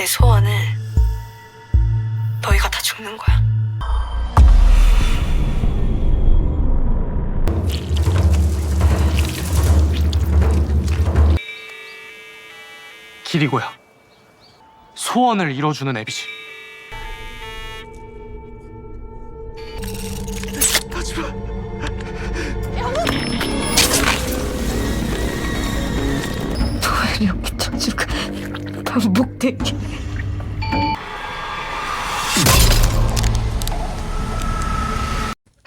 내 소원은 너희가 다 죽는 거야. 기리고야. 소원을 이뤄주는 앱이지. 하지마. 왜 이렇게 자주가 반복되게.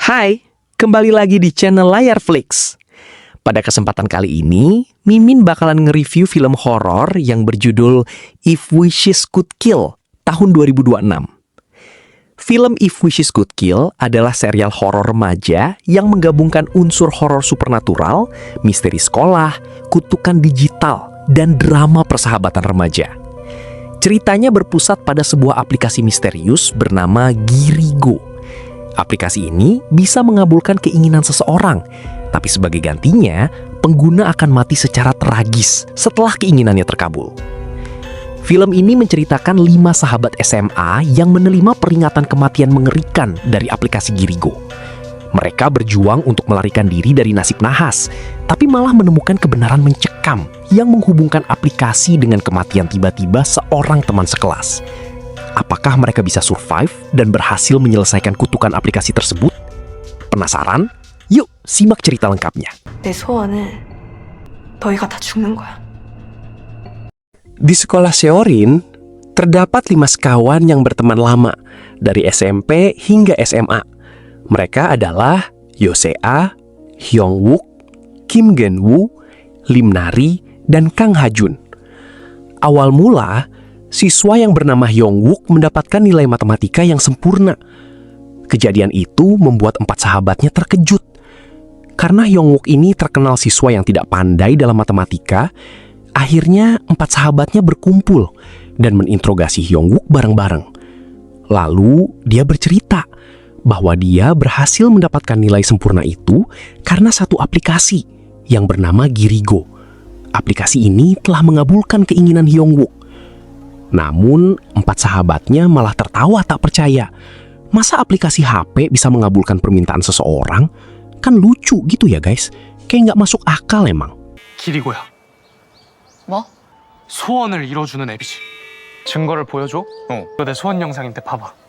Hai, kembali lagi di channel Layar Flix. Pada kesempatan kali ini, Mimin bakalan nge-review film horor yang berjudul If Wishes Could Kill tahun 2026. Film If Wishes Could Kill adalah serial horor remaja yang menggabungkan unsur horor supernatural, misteri sekolah, kutukan digital, dan drama persahabatan remaja. Ceritanya berpusat pada sebuah aplikasi misterius bernama Girigo. Aplikasi ini bisa mengabulkan keinginan seseorang, tapi sebagai gantinya, pengguna akan mati secara tragis setelah keinginannya terkabul. Film ini menceritakan 5 sahabat SMA yang menerima peringatan kematian mengerikan dari aplikasi Girigo. Mereka berjuang untuk melarikan diri dari nasib nahas, tapi malah menemukan kebenaran mencekam yang menghubungkan aplikasi dengan kematian tiba-tiba seorang teman sekelas. Apakah mereka bisa survive dan berhasil menyelesaikan kutukan aplikasi tersebut? Penasaran? Yuk, simak cerita lengkapnya. 내 소원은 너희가 다 죽는 거야. Di sekolah Seorin, terdapat 5 sekawan yang berteman lama, dari SMP hingga SMA. Mereka adalah Yosea, Hyungwook, Kim Genwoo, Lim Nari, dan Kang Hajun. Awal mula, siswa yang bernama Hyungwook mendapatkan nilai matematika yang sempurna. Kejadian itu membuat 4 sahabatnya terkejut. Karena Hyungwook ini terkenal siswa yang tidak pandai dalam matematika, akhirnya 4 sahabatnya berkumpul dan menginterogasi Hyungwook bareng-bareng. Lalu dia bercerita bahwa dia berhasil mendapatkan nilai sempurna itu karena satu aplikasi yang bernama Girigo. Aplikasi ini telah mengabulkan keinginan Hyungwook. Namun 4 sahabatnya malah tertawa tak percaya. Masa aplikasi HP bisa mengabulkan permintaan seseorang? Kan lucu gitu ya guys. Kayak nggak masuk akal emang. 기리고야. 뭐? 소원을 이뤄주는 앱이지. 증거를 보여줘? 이거 내 소원 영상인데 봐봐.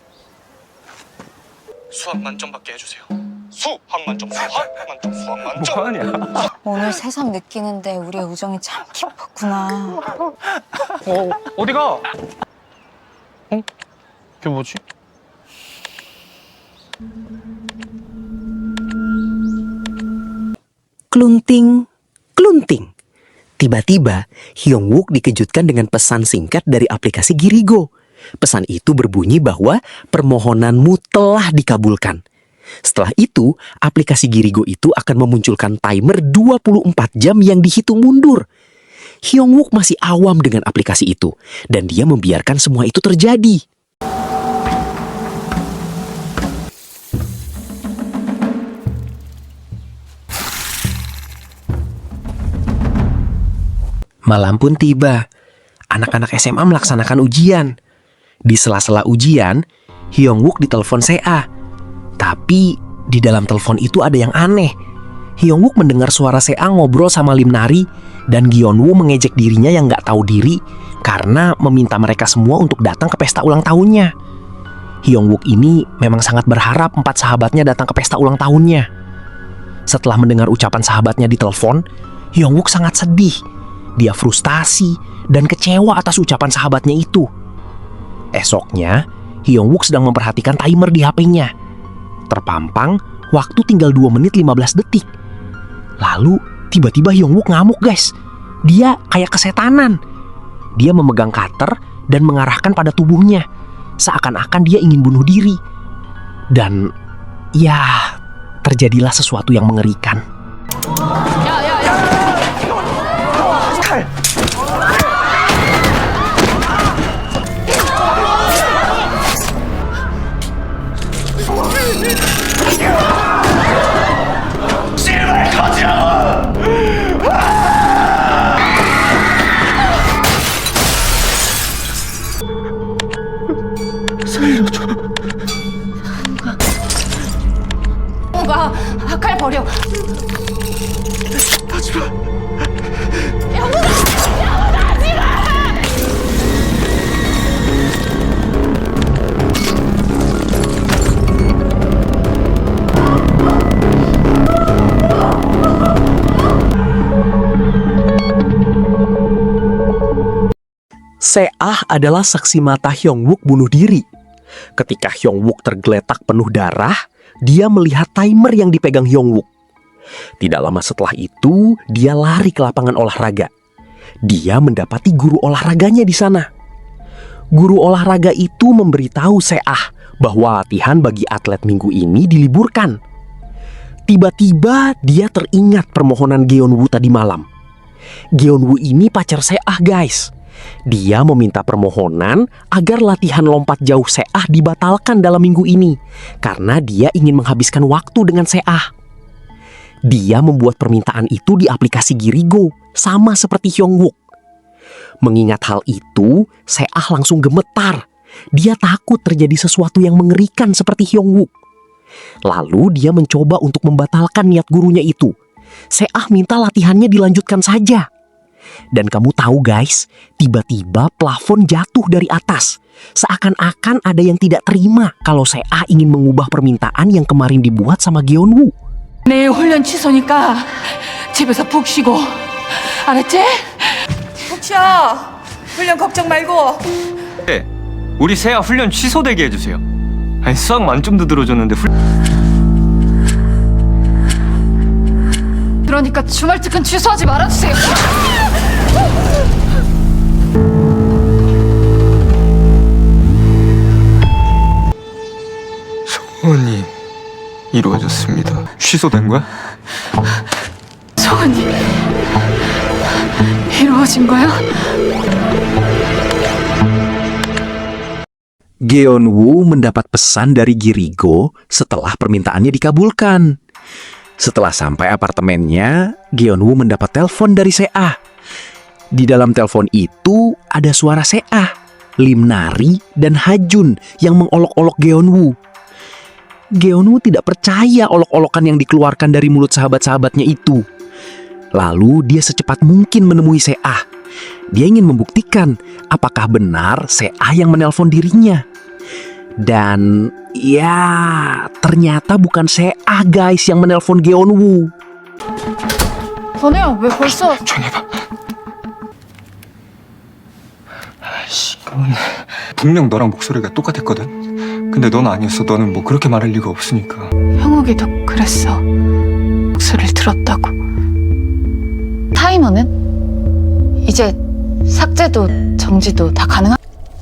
수학 만점 받게 해주세요. 수학 만점, 수학 만점, 수학 만점. 뭐하냐? 오늘 새삼 느끼는데 우리의 우정이 참 깊었구나. 어디가? 그게 뭐지? Klunting, klunting. Tiba-tiba, Hyungwook dikejutkan dengan pesan singkat dari aplikasi Girigo. Pesan itu berbunyi bahwa permohonanmu telah dikabulkan. Setelah itu, aplikasi Girigo itu akan memunculkan timer 24 jam yang dihitung mundur. Hyungwook masih awam dengan aplikasi itu, dan dia membiarkan semua itu terjadi. Malam pun tiba. Anak-anak SMA melaksanakan ujian. Di sela-sela ujian, Hyungwook ditelepon Sea. Tapi di dalam telepon itu ada yang aneh. Hyungwook mendengar suara Sea ngobrol sama Lim Nari dan Gyeonwoo mengejek dirinya yang nggak tahu diri karena meminta mereka semua untuk datang ke pesta ulang tahunnya. Hyungwook ini memang sangat berharap 4 sahabatnya datang ke pesta ulang tahunnya. Setelah mendengar ucapan sahabatnya di telepon, Hyungwook sangat sedih. Dia frustasi dan kecewa atas ucapan sahabatnya itu. Esoknya, Hyungwook sedang memperhatikan timer di HP-nya. Terpampang, waktu tinggal 2 menit 15 detik. Lalu, tiba-tiba Hyungwook ngamuk guys. Dia kayak kesetanan. Dia memegang cutter dan mengarahkan pada tubuhnya. Seakan-akan dia ingin bunuh diri. Dan, ya, terjadilah sesuatu yang mengerikan. 뭔가 칼 버려. Seah adalah saksi mata Hyung-wook bunuh diri. Ketika Hyung-wook tergeletak penuh darah, dia melihat timer yang dipegang Hyung-wook. Tidak lama setelah itu, dia lari ke lapangan olahraga. Dia mendapati guru olahraganya di sana. Guru olahraga itu memberitahu Seah bahwa latihan bagi atlet minggu ini diliburkan. Tiba-tiba dia teringat permohonan Geon-woo tadi malam. Geon-woo ini pacar Seah, guys. Dia meminta permohonan agar latihan lompat jauh Seah dibatalkan dalam minggu ini karena dia ingin menghabiskan waktu dengan Seah. Dia membuat permintaan itu di aplikasi Girigo, sama seperti Hyung-wook. Mengingat hal itu, Seah langsung gemetar. Dia takut terjadi sesuatu yang mengerikan seperti Hyung-wook. Lalu dia mencoba untuk membatalkan niat gurunya itu. Seah minta latihannya dilanjutkan saja. Dan kamu tahu guys, tiba-tiba plafon jatuh dari atas. Seakan-akan ada yang tidak terima kalau Seah ingin mengubah permintaan yang kemarin dibuat sama Geon-woo. 내일 훈련 취소니까 집에서 푹 쉬고. 알았지? 푹 쉬어. 훈련 걱정 말고. 네, 우리 세아 훈련 취소되게 해주세요. 아니 수학 만점도 들어줬는데 그러니까 주말 특근 취소하지 말아주세요. 소원이 이루어졌습니다. 취소된 거야? 소원이 이루어진 거야? Geon-woo mendapat pesan dari Girigo setelah permintaannya dikabulkan. Setelah sampai apartemennya, Geon-woo mendapat telepon dari Seah. Di dalam telepon itu ada suara Seah, Lim Nari, dan Hajun yang mengolok-olok Geon-woo. Geon-woo tidak percaya olok-olokan yang dikeluarkan dari mulut sahabat-sahabatnya itu. Lalu dia secepat mungkin menemui Seah. Dia ingin membuktikan apakah benar Seah yang menelpon dirinya. Dan ya, ternyata bukan Seah guys yang menelpon Geon-woo. 번호야 왜 벌써? 조용히 해봐. 아이씨, 그건 분명 너랑 목소리가 똑같았거든. 근데 넌 아니었어. 너는 뭐 그렇게 말할 리가 없으니까. 형욱이도 그랬어. 목소리를 들었다고. 타이머는? 이제 삭제도 정지도 다 가능한?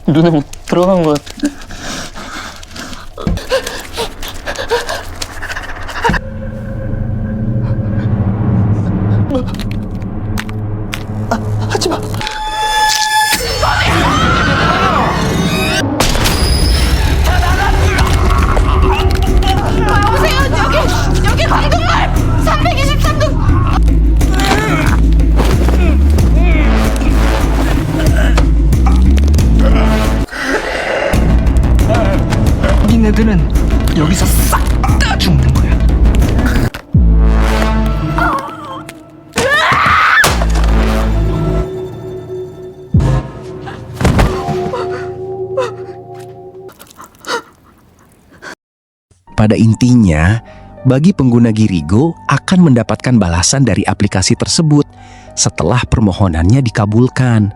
눈에 뭐 들어간 거 같아. 하지마. 여기 관동말 323동. 니네들은 여기서 싹 다 죽는 거야. Pada intinya, bagi pengguna Girigo akan mendapatkan balasan dari aplikasi tersebut setelah permohonannya dikabulkan.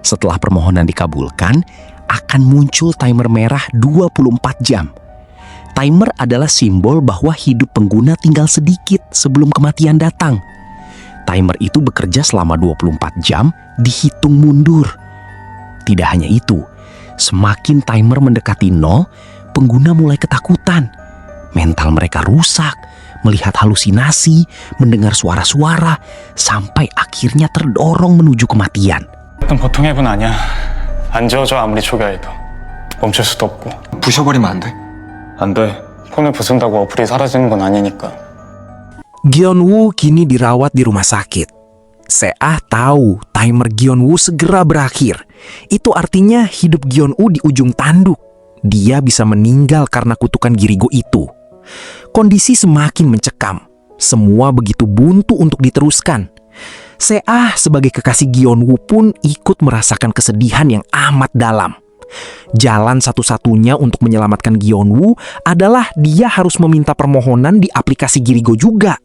Setelah permohonan dikabulkan, akan muncul timer merah 24 jam. Timer adalah simbol bahwa hidup pengguna tinggal sedikit sebelum kematian datang. Timer itu bekerja selama 24 jam dihitung mundur. Tidak hanya itu, semakin timer mendekati 0, pengguna mulai ketakutan. Mental mereka rusak, melihat halusinasi, mendengar suara-suara, sampai akhirnya terdorong menuju kematian. 넌 보통 앱은 아니야. 안 지워져 아무리 초기화해도. 멈출 수도 없고. 부셔버리면 안 돼? 안 돼. 폰을 부순다고 어플이 사라지는 건 아니니까. Geon-woo kini dirawat di rumah sakit. Seah tahu timer Geon-woo segera berakhir. Itu artinya hidup Geon-woo di ujung tanduk. dia bisa meninggal karena kutukan Girigo itu. Kondisi semakin mencekam. Semua begitu buntu untuk diteruskan. Seah sebagai kekasih Gyeonwoo pun ikut merasakan kesedihan yang amat dalam. Jalan satu-satunya untuk menyelamatkan Gyeonwoo adalah dia harus meminta permohonan di aplikasi Girigo juga.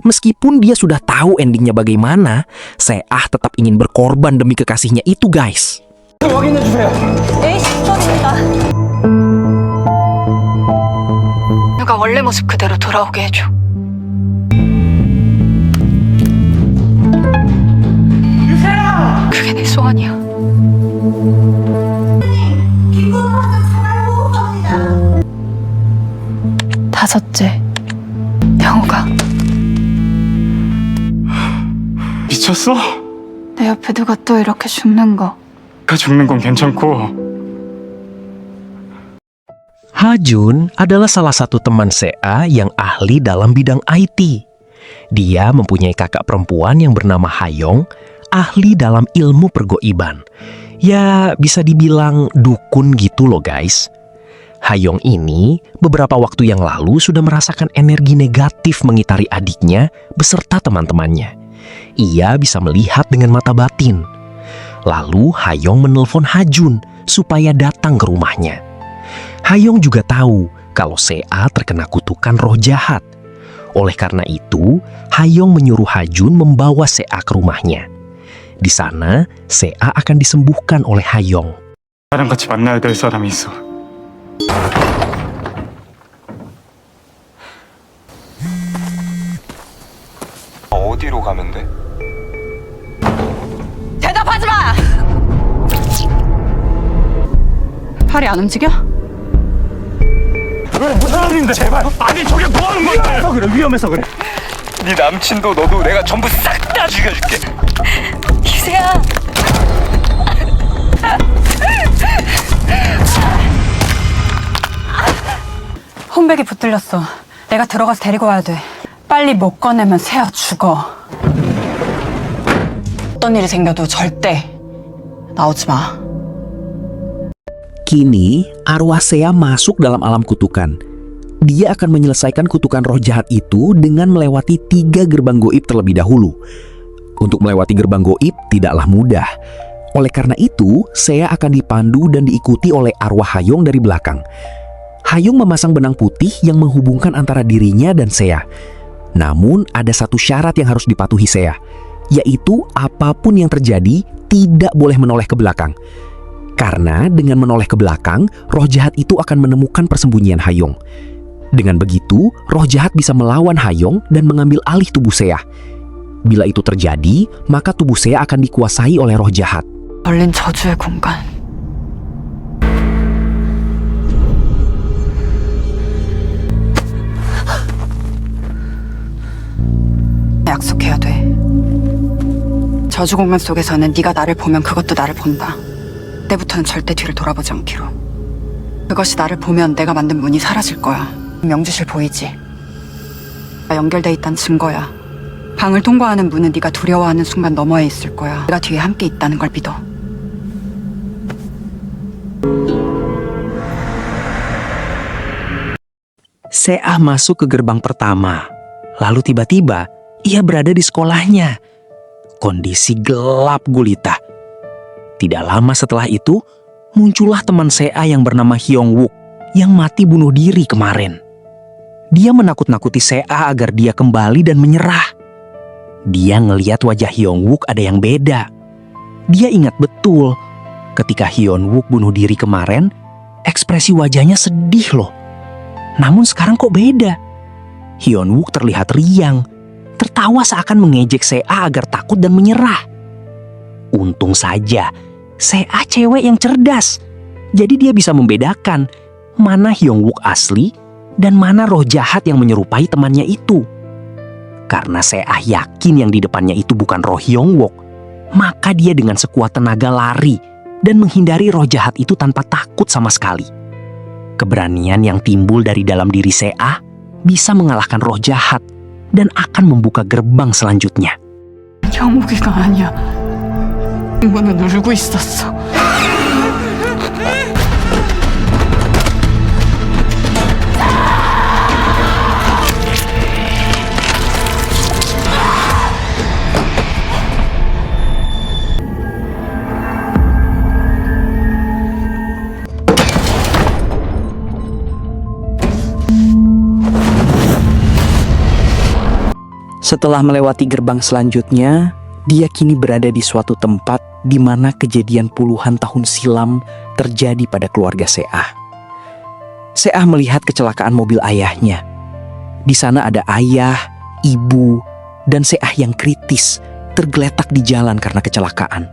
Meskipun dia sudah tahu endingnya bagaimana, Seah tetap ingin berkorban demi kekasihnya itu, guys. 에이, 시점입니다. 누가 원래 모습 그대로 돌아오게 해줘. 그게 내 소원이야. 다섯째, 영호가 미쳤어? 내 옆에 누가 또 이렇게 죽는 거. 가 죽는 건 괜찮고 Hajun adalah salah satu teman Sea yang ahli dalam bidang IT. Dia mempunyai kakak perempuan yang bernama Hayong, ahli dalam ilmu pergoiban. Ya, bisa dibilang dukun gitu loh, guys. Hayong ini beberapa waktu yang lalu sudah merasakan energi negatif mengitari adiknya beserta teman-temannya. Ia bisa melihat dengan mata batin. Lalu Hayong menelpon Hajun supaya datang ke rumahnya. Hayong juga tahu kalau Sea terkena kutukan roh jahat. Oleh karena itu, Hayong menyuruh Hajun membawa Sea ke rumahnya. Di sana, Sea akan disembuhkan oleh Hayong. 나랑 같이 만나야 될 사람이 있어. 어디로 가면 돼? 대답하지 마! 팔이 안 움직여? 사람인데 제발. 아니 저게 뭐 하는 거야? 그래 위험해서 그래. 네 남친도 너도 내가 전부 싹 다 죽여줄게. 기세야! 홈백이 붙들렸어. 내가 들어가서 데리고 와야 돼. 빨리 못 꺼내면 새야 죽어. 어떤 일이 생겨도 절대 나오지 마. Kini, arwah Sea masuk dalam alam kutukan. Dia akan menyelesaikan kutukan roh jahat itu dengan melewati 3 gerbang goib terlebih dahulu. Untuk melewati gerbang goib tidaklah mudah. Oleh karena itu, Sea akan dipandu dan diikuti oleh arwah Hayong dari belakang. Hayong memasang benang putih yang menghubungkan antara dirinya dan Sea. Namun, ada satu syarat yang harus dipatuhi Sea, yaitu apapun yang terjadi tidak boleh menoleh ke belakang. Karena dengan menoleh ke belakang, roh jahat itu akan menemukan persembunyian Hayong. Dengan begitu, roh jahat bisa melawan Hayong dan mengambil alih tubuh Sea. Bila itu terjadi, maka tubuh Sea akan dikuasai oleh roh jahat. 얼린 저주의 공간. 약속해야 돼. 저주 공간 속에서는 네가 나를 보면 그것도 나를 본다. 그때부터는 절대 뒤를 돌아보지 않기로. 그것이 나를 보면 내가 만든 문이 사라질 거야. 명주실 보이지? 연결돼 있단 증거야. 방을 통과하는 문은 네가 두려워하는 순간 너머에 있을 거야. 내가 뒤에 함께 있다는 걸 믿어. Sea masuk ke gerbang pertama. Lalu tiba-tiba, ia berada di sekolahnya. Kondisi gelap gulita. Tidak lama setelah itu, muncullah teman Sea yang bernama Hyung-wook yang mati bunuh diri kemarin. Dia menakut-nakuti Sea agar dia kembali dan menyerah. Dia ngeliat wajah Hyung-wook ada yang beda. Dia ingat betul, ketika Hyung-wook bunuh diri kemarin, ekspresi wajahnya sedih loh. Namun sekarang kok beda? Hyun-wook terlihat riang, tertawa seakan mengejek Sea agar takut dan menyerah. Untung saja, Sea cewek yang cerdas. Jadi dia bisa membedakan mana Hyung-wook asli dan mana roh jahat yang menyerupai temannya itu. Karena Sea yakin yang di depannya itu bukan roh Hyung-wook, maka dia dengan sekuat tenaga lari dan menghindari roh jahat itu tanpa takut sama sekali. Keberanian yang timbul dari dalam diri Sea bisa mengalahkan roh jahat dan akan membuka gerbang selanjutnya. 형욱이가 아니야. 문은 울고 있었어. Setelah melewati gerbang selanjutnya, dia kini berada di suatu tempat di mana kejadian puluhan tahun silam terjadi pada keluarga Seah. Seah melihat kecelakaan mobil ayahnya. Di sana ada ayah, ibu, dan Seah yang kritis, tergeletak di jalan karena kecelakaan.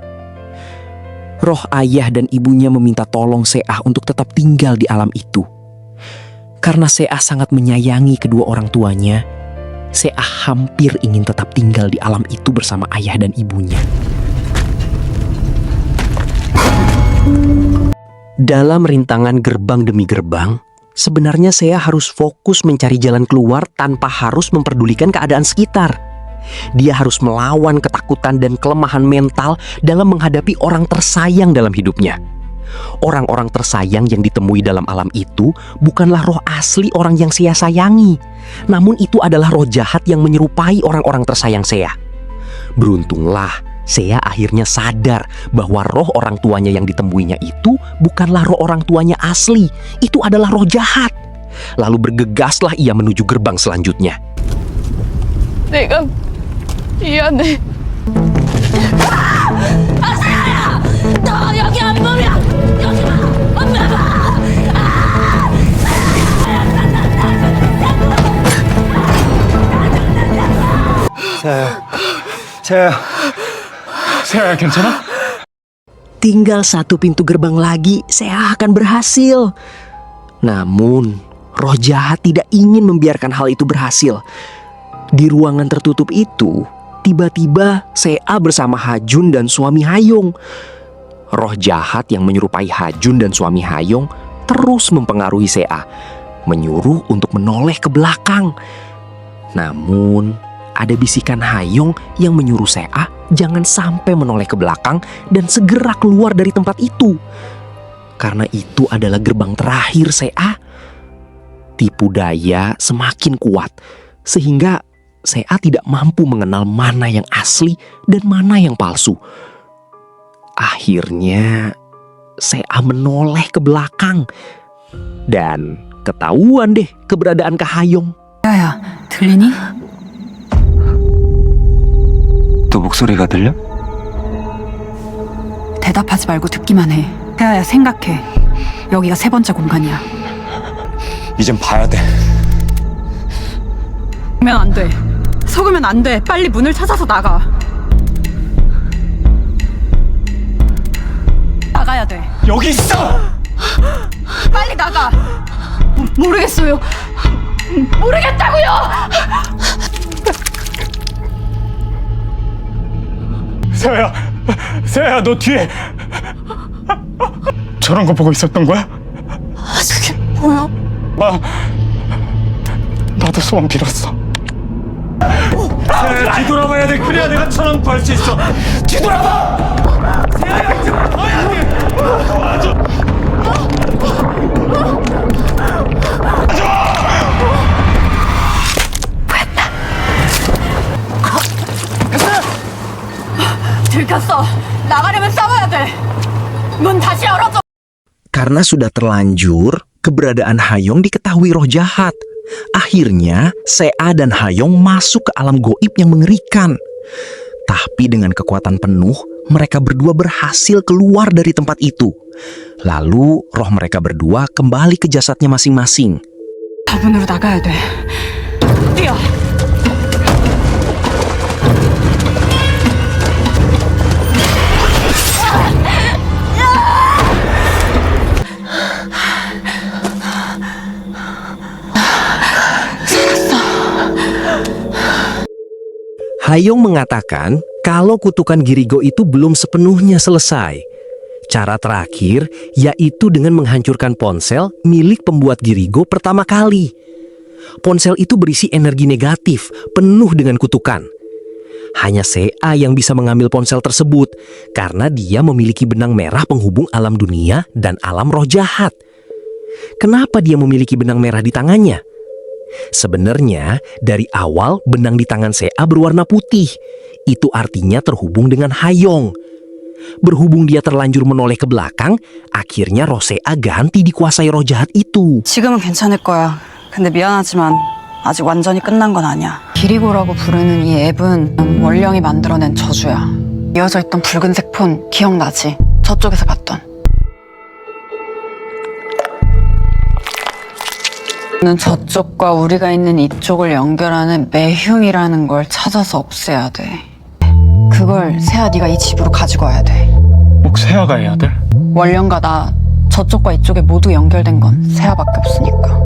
Roh ayah dan ibunya meminta tolong Seah untuk tetap tinggal di alam itu. Karena Seah sangat menyayangi kedua orang tuanya, Seah hampir ingin tetap tinggal di alam itu bersama ayah dan ibunya. Dalam rintangan gerbang demi gerbang, sebenarnya Seah harus fokus mencari jalan keluar tanpa harus memperdulikan keadaan sekitar. Dia harus melawan ketakutan dan kelemahan mental dalam menghadapi orang tersayang dalam hidupnya. Orang-orang tersayang yang ditemui dalam alam itu bukanlah roh asli orang yang Seah sayangi, namun itu adalah roh jahat yang menyerupai orang-orang tersayang Seah. Beruntunglah Seah akhirnya sadar bahwa roh orang tuanya yang ditemuinya itu bukanlah roh orang tuanya asli, itu adalah roh jahat. Lalu bergegaslah ia menuju gerbang selanjutnya. 내가 미안해. 아사야! 너 여기 안 보면 여기 봐! 엄마 봐! 세아야 괜찮아? Tinggal satu pintu gerbang lagi, Seah akan berhasil. Namun, roh jahat tidak ingin membiarkan hal itu berhasil. Di ruangan tertutup itu, tiba-tiba Seah bersama Hajun dan suami Hayong. Roh jahat yang menyerupai Hajun dan suami Hayong terus mempengaruhi Seah, menyuruh untuk menoleh ke belakang. Namun, ada bisikan Hayong yang menyuruh Seah jangan sampai menoleh ke belakang dan segera keluar dari tempat itu. Karena itu adalah gerbang terakhir Seah. Tipu daya semakin kuat, sehingga Seah tidak mampu mengenal mana yang asli dan mana yang palsu. Akhirnya, Seah menoleh ke belakang. Dan ketahuan deh keberadaan Kak Hayong. 야야, 들리니? 또 목소리가 들려? 대답하지 말고 듣기만 해. 야야, 생각해. 여기가 세 번째 공간이야. 이젠 봐야 돼. 속으면 안 돼. 속으면 안 돼. 빨리 문을 찾아서 나가. 나가야 돼. 여기 있어! 빨리 나가. 모르겠어요. 모르겠다고요. 세아야 너 뒤에 저런 거 보고 있었던 거야? 그게 뭐야? 나도 소원 빌었어. 세아야 뒤돌아봐야 돼. 그래야 내가 천원 구할 수 있어. 뒤돌아봐! 세아야 이제 봐야 돼! 들켰어. 나가려면 싸워야 돼. 문 다시 열어줘. Karena sudah terlanjur, keberadaan Hayong diketahui roh jahat. Akhirnya, Seah dan Hayong masuk ke alam goib yang mengerikan. Tapi dengan kekuatan penuh, mereka berdua berhasil keluar dari tempat itu. Lalu, roh mereka berdua kembali ke jasadnya masing-masing. 저 문으로 나가야 돼. 뛰어. Hayong mengatakan kalau kutukan Girigo itu belum sepenuhnya selesai. Cara terakhir yaitu dengan menghancurkan ponsel milik pembuat Girigo pertama kali. Ponsel itu berisi energi negatif, penuh dengan kutukan. Hanya Seah yang bisa mengambil ponsel tersebut karena dia memiliki benang merah penghubung alam dunia dan alam roh jahat. Kenapa dia memiliki benang merah di tangannya? Sebenarnya, dari awal benang di tangan Seah berwarna putih. Itu artinya terhubung dengan Hayong. Berhubung dia terlanjur menoleh ke belakang, akhirnya roh Seah ganti dikuasai roh jahat itu. 지금은 괜찮을 거야. 근데 미안하지만 아직 완전히 끝난 건 아니야. 기리고라고 부르는 이 앱은 원령이 만들어낸 저주야. 이어져 있던 붉은색 폰 기억나지? 저쪽에서 봤던. 는 저쪽과 우리가 있는 이쪽을 연결하는 매흉이라는 걸 찾아서 없애야 돼. 그걸 세아 네가 이 집으로 가지고 와야 돼. 꼭 세아가 해야 돼? 원령과 나 저쪽과 이쪽에 모두 연결된 건 세아밖에 없으니까.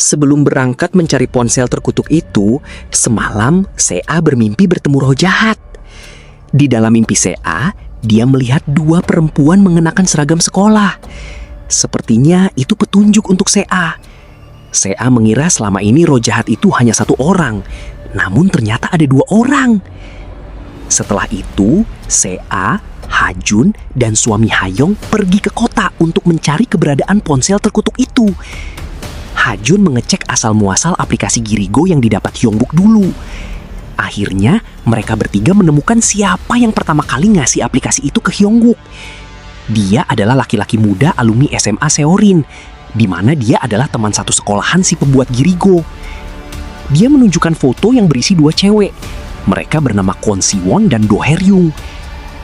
Sebelum berangkat mencari ponsel terkutuk itu, semalam Sea bermimpi bertemu roh jahat. Di dalam mimpi Sea, dia melihat dua perempuan mengenakan seragam sekolah. Sepertinya itu petunjuk untuk Sea. Sea mengira selama ini roh jahat itu hanya satu orang, namun ternyata ada dua orang. Setelah itu, Sea, Hajun, dan suami Hayong pergi ke kota untuk mencari keberadaan ponsel terkutuk itu. Hajun mengecek asal-muasal aplikasi Girigo yang didapat Hyungbuk dulu. Akhirnya, mereka bertiga menemukan siapa yang pertama kali ngasih aplikasi itu ke Hyungbuk. Dia adalah laki-laki muda alumni SMA Seorin, di mana dia adalah teman satu sekolahan si pembuat Girigo. Dia menunjukkan foto yang berisi dua cewek. Mereka bernama Kwon Siwon dan Do Heryung.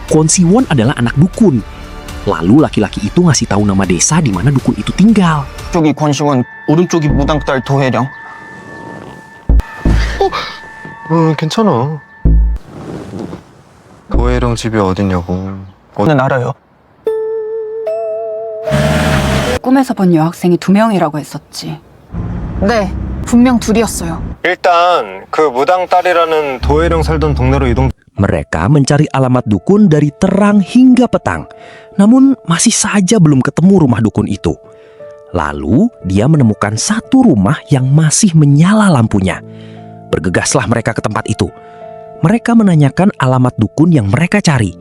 Kwon Siwon adalah anak dukun. Lalu laki-laki itu ngasih tahu nama desa di mana dukun itu tinggal. 쪽이 권시원, 오른쪽이 무당딸 도혜령. 괜찮아. 도혜령 집이 어딨냐고. 는 알아요. 꿈에서 본 여학생이 2명이라고 했었지. 네, 분명 둘이었어요. 일단 그 무당딸이라는 도혜령 살던 동네로 이동. Mereka mencari alamat dukun dari terang hingga petang. Namun masih saja belum ketemu rumah dukun itu. Lalu dia menemukan satu rumah yang masih menyala lampunya. Bergegaslah mereka ke tempat itu. Mereka menanyakan alamat dukun yang mereka cari.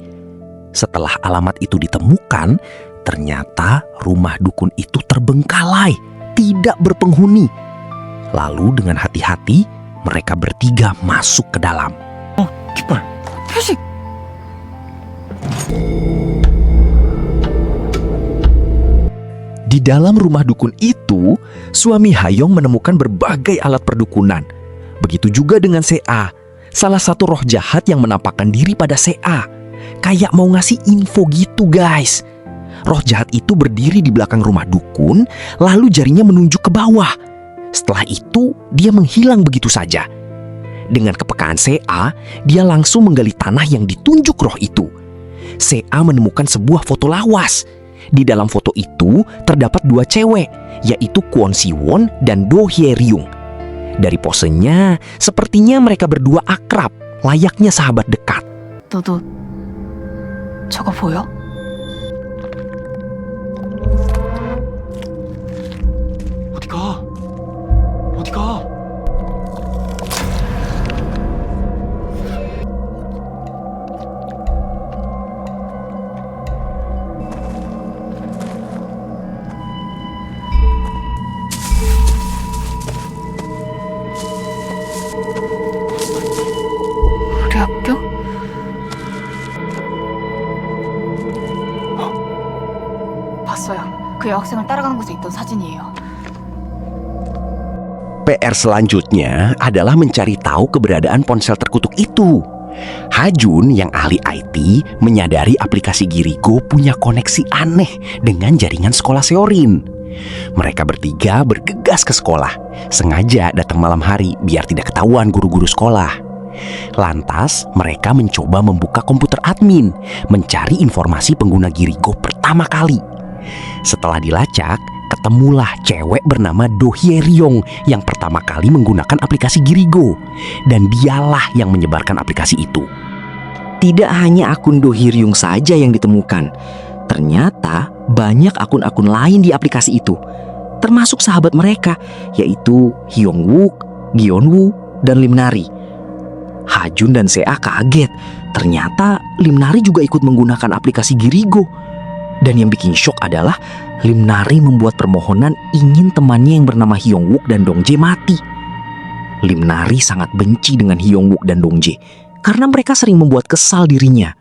Setelah alamat itu ditemukan, ternyata rumah dukun itu terbengkalai, tidak berpenghuni. Lalu dengan hati-hati, mereka bertiga masuk ke dalam. 깃발. 표식! Di dalam rumah dukun itu, suami Hayong menemukan berbagai alat perdukunan. Begitu juga dengan Sea, salah satu roh jahat yang menampakkan diri pada Sea. Kayak mau ngasih info gitu guys. Roh jahat itu berdiri di belakang rumah dukun, lalu jarinya menunjuk ke bawah. Setelah itu, dia menghilang begitu saja. Dengan kepekaan Sea, dia langsung menggali tanah yang ditunjuk roh itu. Sea menemukan sebuah foto lawas. Di dalam foto itu terdapat dua cewek, yaitu Kwon Siwon dan Do Hye-ryung. Dari posenya, sepertinya mereka berdua akrab, layaknya sahabat dekat. 너도 저거 보여? 어디 가? 어디 가? 우리 학교? 봤어요. 그 여학생을 따라가는 곳에 있던 사진이에요. PR selanjutnya adalah mencari tahu keberadaan ponsel terkutuk itu. Hajun yang ahli IT menyadari aplikasi Girigo punya koneksi aneh dengan jaringan sekolah Seorin. Mereka bertiga bergegas ke sekolah, sengaja datang malam hari biar tidak ketahuan guru-guru sekolah. Lantas mereka mencoba membuka komputer admin, mencari informasi pengguna Girigo pertama kali. Setelah dilacak, ketemulah cewek bernama Do Hye-ryung yang pertama kali menggunakan aplikasi Girigo. Dan dialah yang menyebarkan aplikasi itu. Tidak hanya akun Do Hye-ryung saja yang ditemukan. Ternyata banyak akun-akun lain di aplikasi itu. Termasuk sahabat mereka, yaitu Hyungbuk, Gyeonwoo, dan Limnari. Hajun dan Sea kaget. Ternyata Limnari juga ikut menggunakan aplikasi Girigo. Dan yang bikin shock adalah Limnari membuat permohonan ingin temannya yang bernama Hyungbuk dan Dongjae mati. Limnari sangat benci dengan Hyungbuk dan Dongjae karena mereka sering membuat kesal dirinya.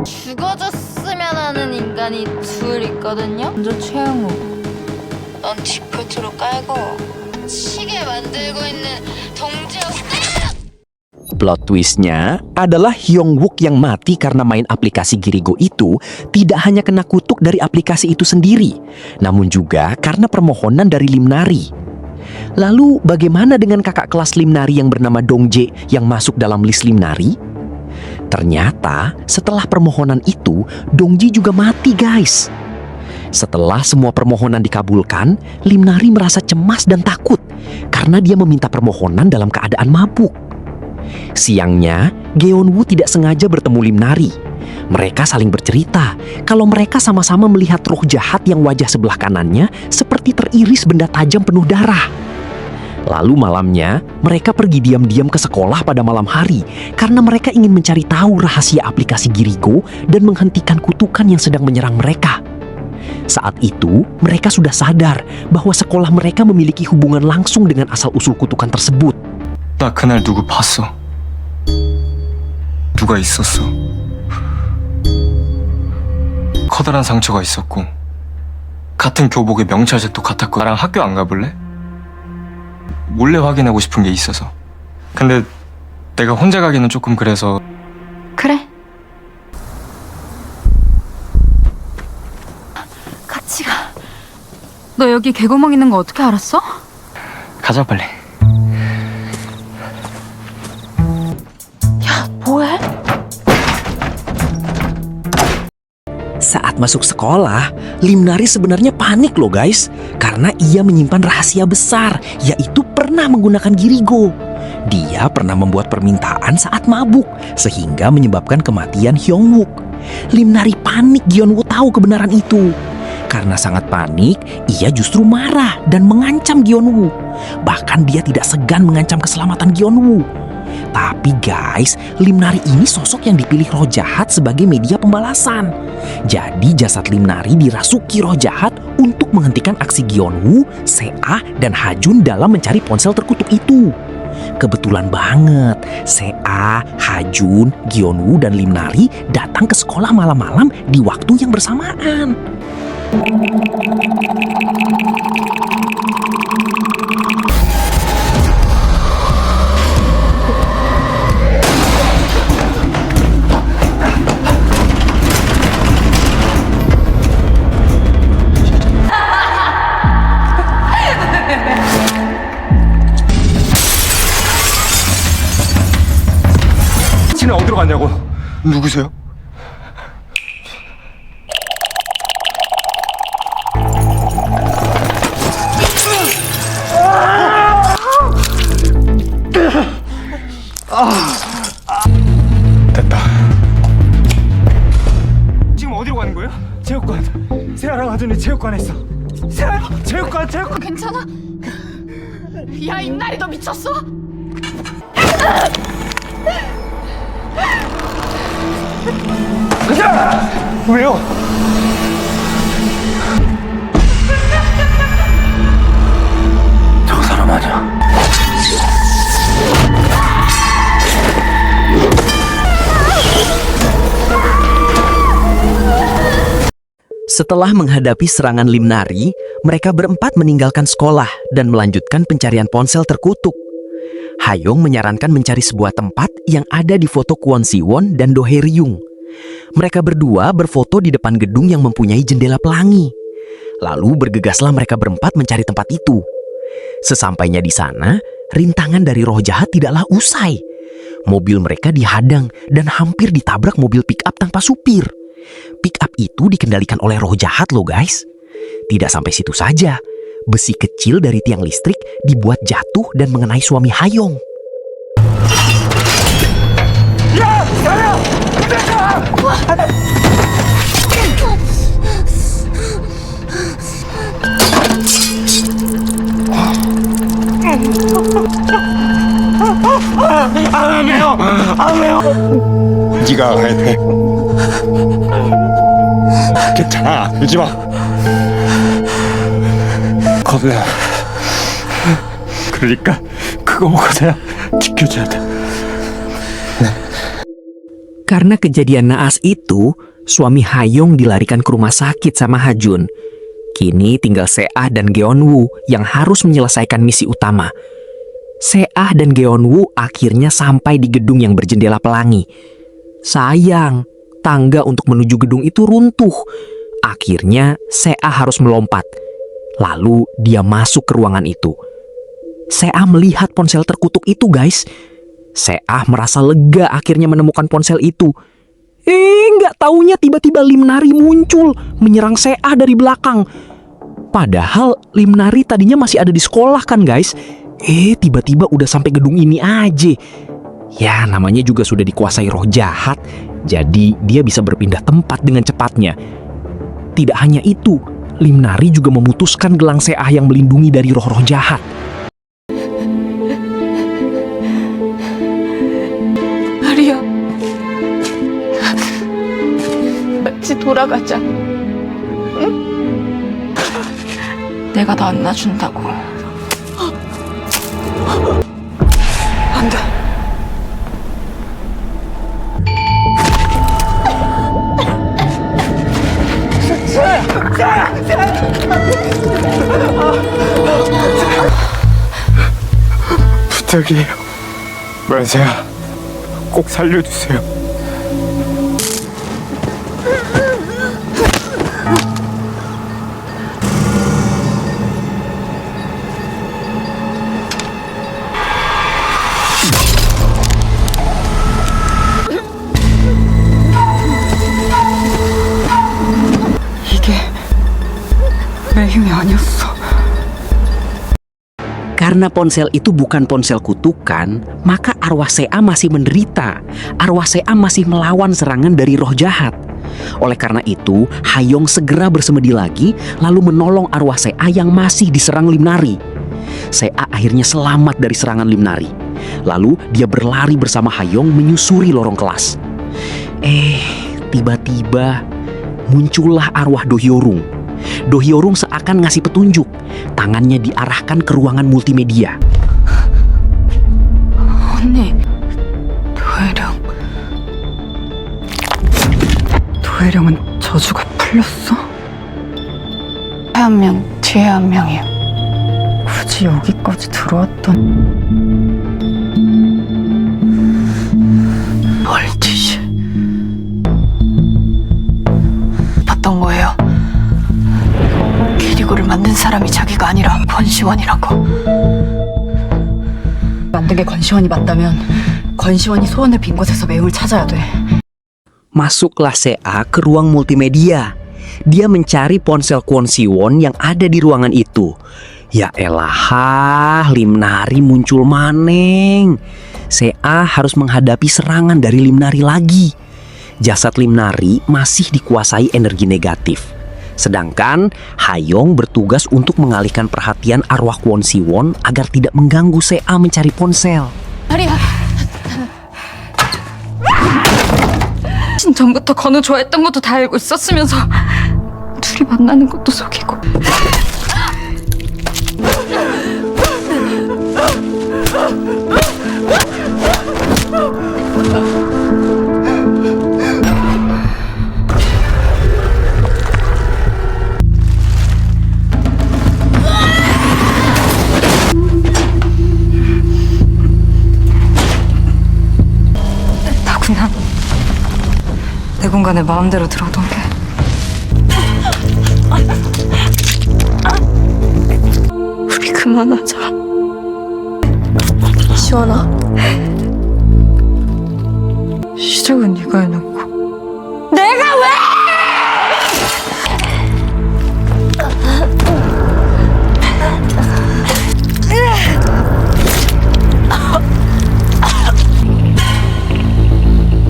죽어줬으면 하는 인간이 둘 있거든요. 먼저 최영우. 넌 디폴트로 깔고 치게 만들고 있는 동지역 Plot twistnya adalah Hyung Wook yang mati karena main aplikasi Girigo itu tidak hanya kena kutuk dari aplikasi itu sendiri, namun juga karena permohonan dari Lim Nari. Lalu bagaimana dengan kakak kelas Lim Nari yang bernama Dong Jae yang masuk dalam list Lim Nari? Ternyata setelah permohonan itu Dong Jae juga mati guys. Setelah semua permohonan dikabulkan, Lim Nari merasa cemas dan takut karena dia meminta permohonan dalam keadaan mabuk. Siangnya, Geon-woo tidak sengaja bertemu Lim Nari. Mereka saling bercerita kalau mereka sama-sama melihat roh jahat yang wajah sebelah kanannya seperti teriris benda tajam penuh darah. Lalu malamnya, mereka pergi diam-diam ke sekolah pada malam hari karena mereka ingin mencari tahu rahasia aplikasi Girigo dan menghentikan kutukan yang sedang menyerang mereka. Saat itu, mereka sudah sadar bahwa sekolah mereka memiliki hubungan langsung dengan asal-usul kutukan tersebut. 나 그날 누구 봤어. 누가 있었어. 커다란 상처가 있었고 같은 교복에 명찰색도 같았고 나랑 학교 안 가볼래? 몰래 확인하고 싶은 게 있어서. 근데 내가 혼자 가기는 조금 그래서. 그래. 같이 가. 너 여기 개구멍 있는 거 어떻게 알았어? 가자 빨리. 뭐해? Saat masuk sekolah, Lim Nari sebenarnya panik loh guys, karena ia menyimpan rahasia besar, yaitu pernah menggunakan Girigo. Dia pernah membuat permintaan saat mabuk, sehingga menyebabkan kematian Hyung Wook. Lim Nari panik Geon-woo tahu kebenaran itu. Karena sangat panik, ia justru marah dan mengancam Geon-woo. Bahkan dia tidak segan mengancam keselamatan Geon-woo. Tapi guys, Lim Nari ini sosok yang dipilih roh jahat sebagai media pembalasan. Jadi jasad Lim Nari dirasuki roh jahat untuk menghentikan aksi Geon-woo, Se-ah, dan Ha-jun dalam mencari ponsel terkutuk itu. Kebetulan banget, Se-ah, Ha-jun, Geon-woo, dan Lim Nari datang ke sekolah malam-malam di waktu yang bersamaan. 지는 어디로 갔냐고. 누구세요? 됐다. 지금 어디로 가는 거예요? 체육관. 세아랑 하준이 체육관에 있어. 세아야, 체육관. 괜찮아? 야, 임나리 너 미쳤어? 왜요? 저 사람 아니야. Setelah menghadapi serangan Lim Nari, mereka berempat meninggalkan sekolah dan melanjutkan pencarian ponsel terkutuk. Ha-young menyarankan mencari sebuah tempat yang ada di foto Kwon Si-won dan Do Hae-ryung. Mereka berdua berfoto di depan gedung yang mempunyai jendela pelangi. Lalu bergegaslah mereka berempat mencari tempat itu. Sesampainya di sana, rintangan dari roh jahat tidaklah usai. Mobil mereka dihadang dan hampir ditabrak mobil pick-up tanpa supir. Pick-up itu dikendalikan oleh roh jahat loh guys. Tidak sampai situ saja. Besi kecil dari tiang listrik dibuat jatuh dan mengenai suami Ha-young. 네가 가야 돼. 괜찮아, 울지 마. 거두야. 그러니까 그거 먹어서야 지켜줘야 돼. Karena kejadian naas itu, suami Ha-young dilarikan ke rumah sakit sama Ha-jun. Kini tinggal Seah dan Geonwoo yang harus menyelesaikan misi utama. Seah dan Geonwoo akhirnya sampai di gedung yang berjendela pelangi. Sayang, tangga untuk menuju gedung itu runtuh. Akhirnya Seah harus melompat. Lalu dia masuk ke ruangan itu. Seah melihat ponsel terkutuk itu, guys. Seah merasa lega akhirnya menemukan ponsel itu. Nggak taunya tiba-tiba Lim Nari muncul menyerang Seah dari belakang. Padahal Lim Nari tadinya masih ada di sekolah kan, guys. Tiba-tiba udah sampai gedung ini aja. Ya, namanya juga sudah dikuasai roh jahat, jadi dia bisa berpindah tempat dengan cepatnya. Tidak hanya itu, Lim Nari juga memutuskan gelang Seah yang melindungi dari roh-roh jahat. 나리야, 같이 돌아가자. 응? 내가 너 안 놔준다고. 안 돼. 부탁이에요. 만세야, 꼭 살려주세요. 이게 내 힘이 아니었어. Karena ponsel itu bukan ponsel kutukan, maka arwah Seah masih menderita. Arwah Seah masih melawan serangan dari roh jahat. Oleh karena itu, Hayong segera bersemedi lagi lalu menolong arwah Seah yang masih diserang Lim Nari. Seah akhirnya selamat dari serangan Lim Nari. Lalu dia berlari bersama Hayong menyusuri lorong kelas. Tiba-tiba muncullah arwah Do Hyorung. Do Hyorung seakan ngasih petunjuk. Tangannya diarahkan ke ruangan multimedia. 언니, 도혜령은 저주가 풀렸어? 한 명, 뒤에 한 명이야. 굳이 여기까지 들어왔던 멀티시 봤던 거예요. 키리고를 만든 사람이 자기가 아니라 권시원이라고. 만든 게 권시원이 맞다면 권시원이 소원을 빈 곳에서 매웅을 찾아야 돼. Masuklah Seah ke ruang multimedia. Dia mencari ponsel Kwon Siwon yang ada di ruangan itu. Ya elah, Lim Nari muncul maneng. Seah harus menghadapi serangan dari Lim Nari lagi. Jasad Lim Nari masih dikuasai energi negatif. Sedangkan Hayong bertugas untuk mengalihkan perhatian arwah Kwon Siwon agar tidak mengganggu Seah mencari ponsel. 나리야. 전부터 건우 좋아했던 것도 다 알고 있었으면서 둘이 만나는 것도 속이고. 나 그냥 내 공간에 마음대로 들어오던 게. 우리 그만하자. 시원아. 시작은 네가 해놓고. 내가 왜?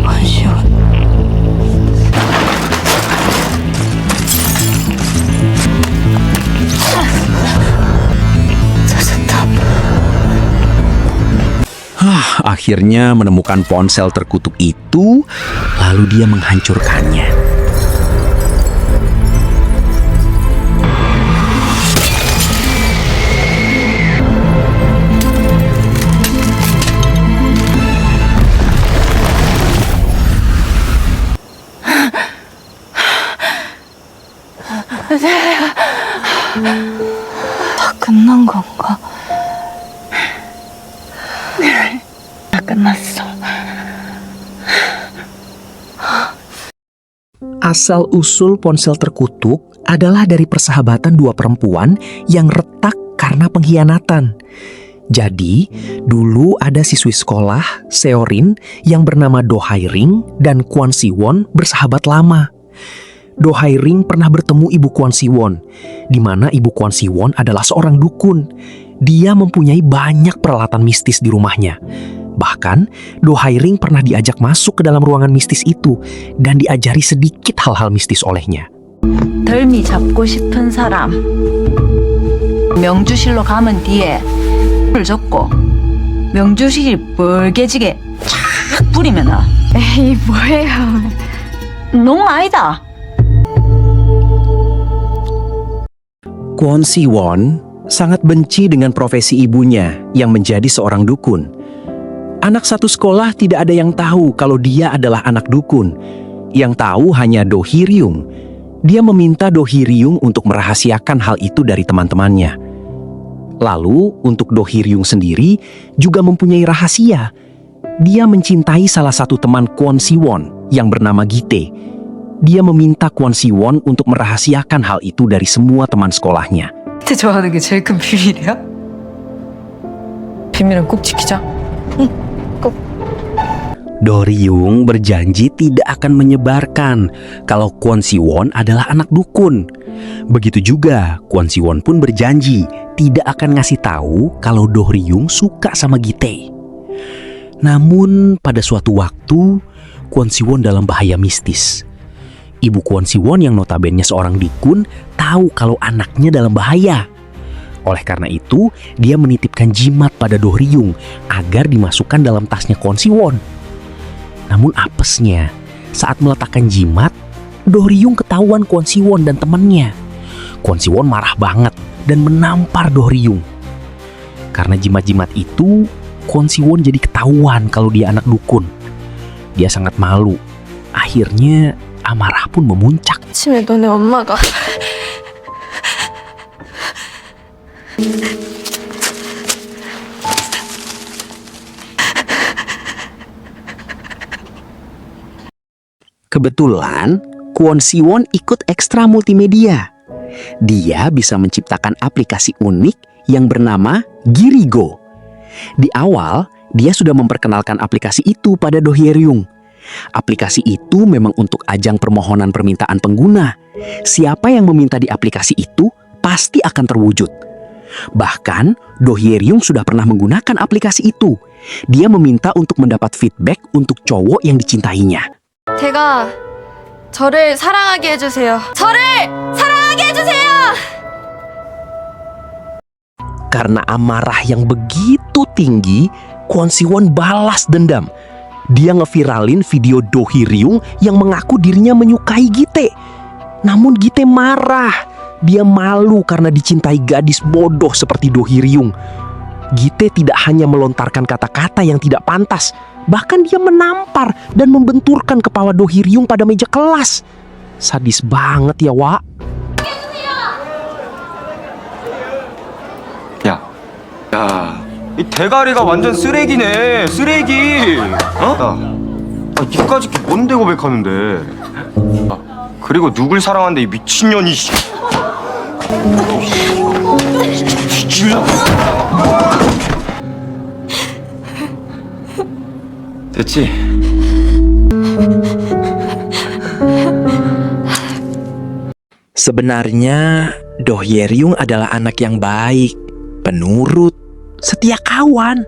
권시원. Akhirnya menemukan ponsel terkutuk itu, lalu dia menghancurkannya. 다 끝난 건가? 다 끝났어. Asal-usul ponsel terkutuk adalah dari persahabatan dua perempuan yang retak karena pengkhianatan. Jadi, dulu ada siswi sekolah, Seorin, yang bernama Do Hae-ring dan Kwon Si-won bersahabat lama. Do Hae-ring pernah bertemu ibu Kwon Si-won, di mana ibu Kwon Si-won adalah seorang dukun. Dia mempunyai banyak peralatan mistis di rumahnya. Bahkan, Do Hae-ring pernah diajak masuk ke dalam ruangan mistis itu dan diajari sedikit hal-hal mistis olehnya. 덜미 잡고 싶은 사람 명주실로 가면 뒤에 을 젓고 명주실이 뻘개지게 쫙 뿌리면 에이, 뭐예요. 농 아니다. Kwon Si-won sangat benci dengan profesi ibunya yang menjadi seorang dukun. Anak satu sekolah tidak ada yang tahu kalau dia adalah anak dukun. Yang tahu hanya Do Hye-ryung. Dia meminta Do Hye-ryung untuk merahasiakan hal itu dari teman-temannya. Lalu, untuk Do Hye-ryung sendiri juga mempunyai rahasia. Dia mencintai salah satu teman Kwon Si-won yang bernama Gi-tae. Dia meminta Kwon Si-won untuk merahasiakan hal itu dari semua teman sekolahnya. 때 좋아하는 게 제일 큰 비밀이야? 비밀은 꼭 지키자. Do Hye-ryung berjanji tidak akan menyebarkan kalau Kwon Si-won adalah anak dukun. Begitu juga Kwon Si-won pun berjanji tidak akan ngasih tahu kalau Do Hye-ryung suka sama Gi-tae. Namun pada suatu waktu Kwon Si-won dalam bahaya mistis. Ibu Kwon Si-won yang notabene seorang dukun tahu kalau anaknya dalam bahaya. Oleh karena itu, dia menitipkan jimat pada Do Hye-ryung agar dimasukkan dalam tasnya Kwon Si-won. Namun apesnya, saat meletakkan jimat, Do Hye-ryung ketahuan Kwon Si-won dan temannya. Kwon Si-won marah banget dan menampar Do Hye-ryung. Karena jimat-jimat itu, Kwon Si-won jadi ketahuan kalau dia anak dukun. Dia sangat malu. Akhirnya, amarah pun memuncak. 아침에 너네 엄마가 Kebetulan, Kwon Si-won ikut ekstra multimedia. Dia bisa menciptakan aplikasi unik yang bernama Girigo. Di awal, dia sudah memperkenalkan aplikasi itu pada Do Hye-ryung. Aplikasi itu memang untuk ajang permohonan permintaan pengguna. Siapa yang meminta di aplikasi itu pasti akan terwujud. Bahkan, Do Hye-ryung sudah pernah menggunakan aplikasi itu. Dia meminta untuk mendapat feedback untuk cowok yang dicintainya. 제가 저를 사랑하게 해주세요. 저를 사랑하게 해주세요. Karena amarah yang begitu tinggi, Kwon Si-won balas dendam. Dia ngeviralin video Do Hye-ryung yang mengaku dirinya menyukai Gi-tae. Namun Gi-tae marah. Dia malu karena dicintai gadis bodoh seperti Do Hye-ryung. Gi-tae tidak hanya melontarkan kata-kata yang tidak pantas, bahkan dia menampar dan membenturkan kepala Do Hye-ryung pada meja kelas. Sadis banget ya, Wak. 야, 이 대가리가 완전 쓰레기네, 쓰레기. 어? 야, 니까지 뭔데 고백하는데? 그리고 누굴 사랑하는데 이 미친년이. 됐지? Sebenarnya Do Hye-ryung adalah anak yang baik, penurut, setia kawan.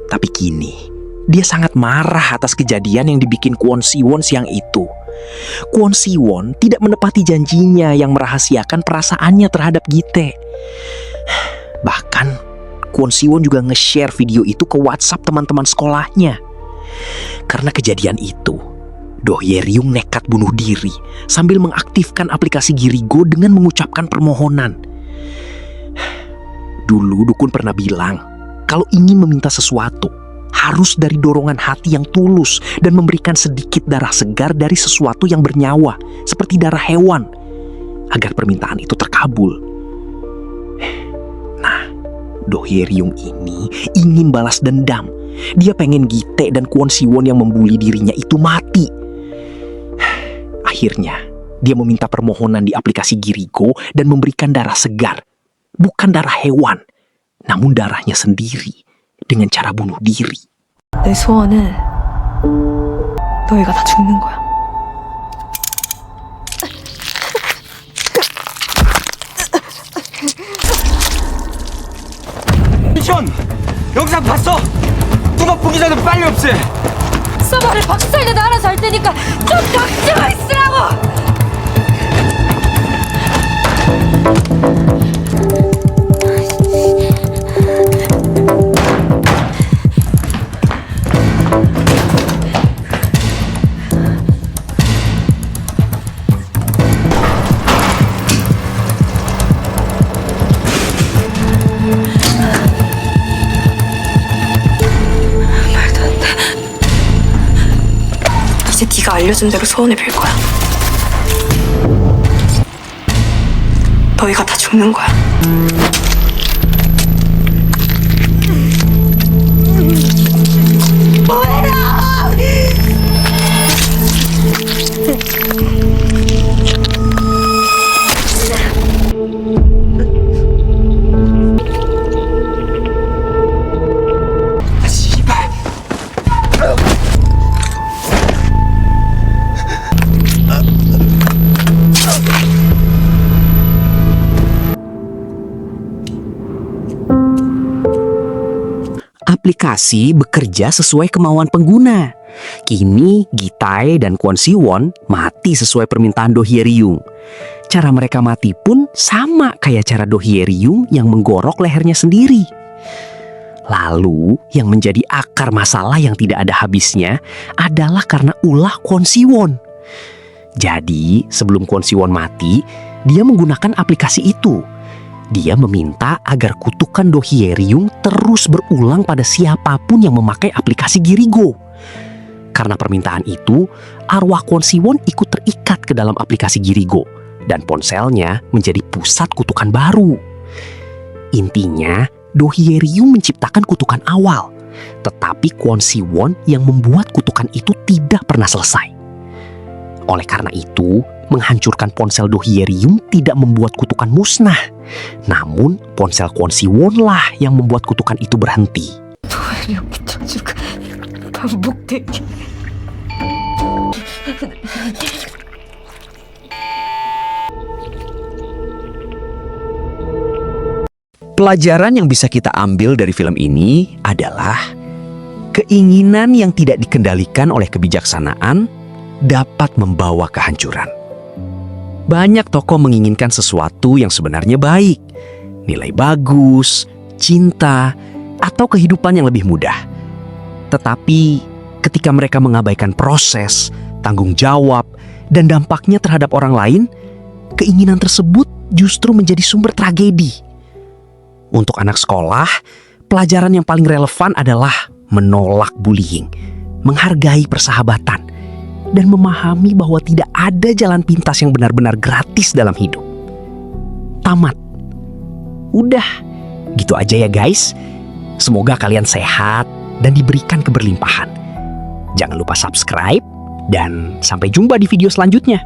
Tapi kini, dia sangat marah atas kejadian yang dibikin Kwon Si-won siang itu. Kwon Si-won tidak menepati janjinya yang merahasiakan perasaannya terhadap Gi-tae. Bahkan, Kwon Si-won juga nge-share video itu ke WhatsApp teman-teman sekolahnya. Karena kejadian itu, Do Hye-ryung nekat bunuh diri sambil mengaktifkan aplikasi Girigo dengan mengucapkan permohonan. Dulu dukun pernah bilang, kalau ingin meminta sesuatu, harus dari dorongan hati yang tulus dan memberikan sedikit darah segar dari sesuatu yang bernyawa, seperti darah hewan. agar permintaan itu terkabul. Nah, Do Hye-ryung ini ingin balas dendam. Dia pengen Gi-tae dan Kwon Si-won yang membuli dirinya itu mati. Akhirnya, dia meminta permohonan di aplikasi Girigo dan memberikan darah segar. Bukan darah hewan, namun darahnya sendiri dengan cara bunuh diri. 내 소원은 너희가 다 죽는 거야. 미션! 영상 봤어? 누가 보기 전에 빨리 없애! 서버를 박살내도 알아서 할 테니까 좀 닥치고 있으라고! 이제 네가 알려준 대로 소원을 빌 거야. 너희가 다 죽는 거야. Aplikasi bekerja sesuai kemauan pengguna. Kini Gi-tae dan Kwon Si-won mati sesuai permintaan Do Hye-ryung. Cara mereka mati pun sama kayak cara Do Hye-ryung yang menggorok lehernya sendiri. Lalu yang menjadi akar masalah yang tidak ada habisnya adalah karena ulah Kwon Si-won. Jadi sebelum Kwon Si-won mati, dia menggunakan aplikasi itu. Dia meminta agar kutukan Do Hye-ryung terus berulang pada siapapun yang memakai aplikasi Girigo. Karena permintaan itu, arwah Kwon Si-won ikut terikat ke dalam aplikasi Girigo dan ponselnya menjadi pusat kutukan baru. Intinya, Do Hye-ryung menciptakan kutukan awal, tetapi Kwon Si-won yang membuat kutukan itu tidak pernah selesai. Oleh karena itu, menghancurkan ponsel Do Hye-ryung tidak membuat kutukan musnah. Namun, ponsel Kwon Si-won lah yang membuat kutukan itu berhenti. 이렇게 저주가 반복되게 Pelajaran yang bisa kita ambil dari film ini adalah keinginan yang tidak dikendalikan oleh kebijaksanaan dapat membawa kehancuran. Banyak tokoh menginginkan sesuatu yang sebenarnya baik, nilai bagus, cinta, atau kehidupan yang lebih mudah. Tetapi ketika mereka mengabaikan proses, tanggung jawab, dan dampaknya terhadap orang lain, keinginan tersebut justru menjadi sumber tragedi. Untuk anak sekolah, pelajaran yang paling relevan adalah menolak bullying, menghargai persahabatan, dan memahami bahwa tidak ada jalan pintas yang benar-benar gratis dalam hidup. Tamat. Udah, gitu aja ya guys. Semoga kalian sehat dan diberikan keberlimpahan. Jangan lupa subscribe dan sampai jumpa di video selanjutnya.